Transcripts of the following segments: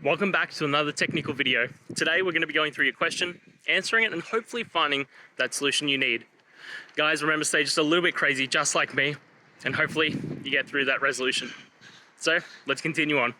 Welcome back to another technical video. Today we're going to be going through your question, answering it, and hopefully finding that solution you need. Guys, remember, stay just a little bit crazy, just like me, and hopefully you get through that resolution. So let's continue on.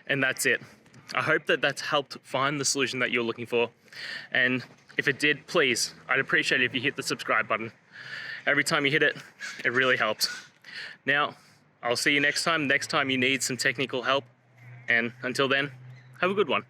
And that's it. I hope that that's helped find the solution that you're looking for. And if it did, please, I'd appreciate it if you hit the subscribe button. Every time you hit it, it really helps. Now, I'll see you next time you need some technical help. And until then, have a good one.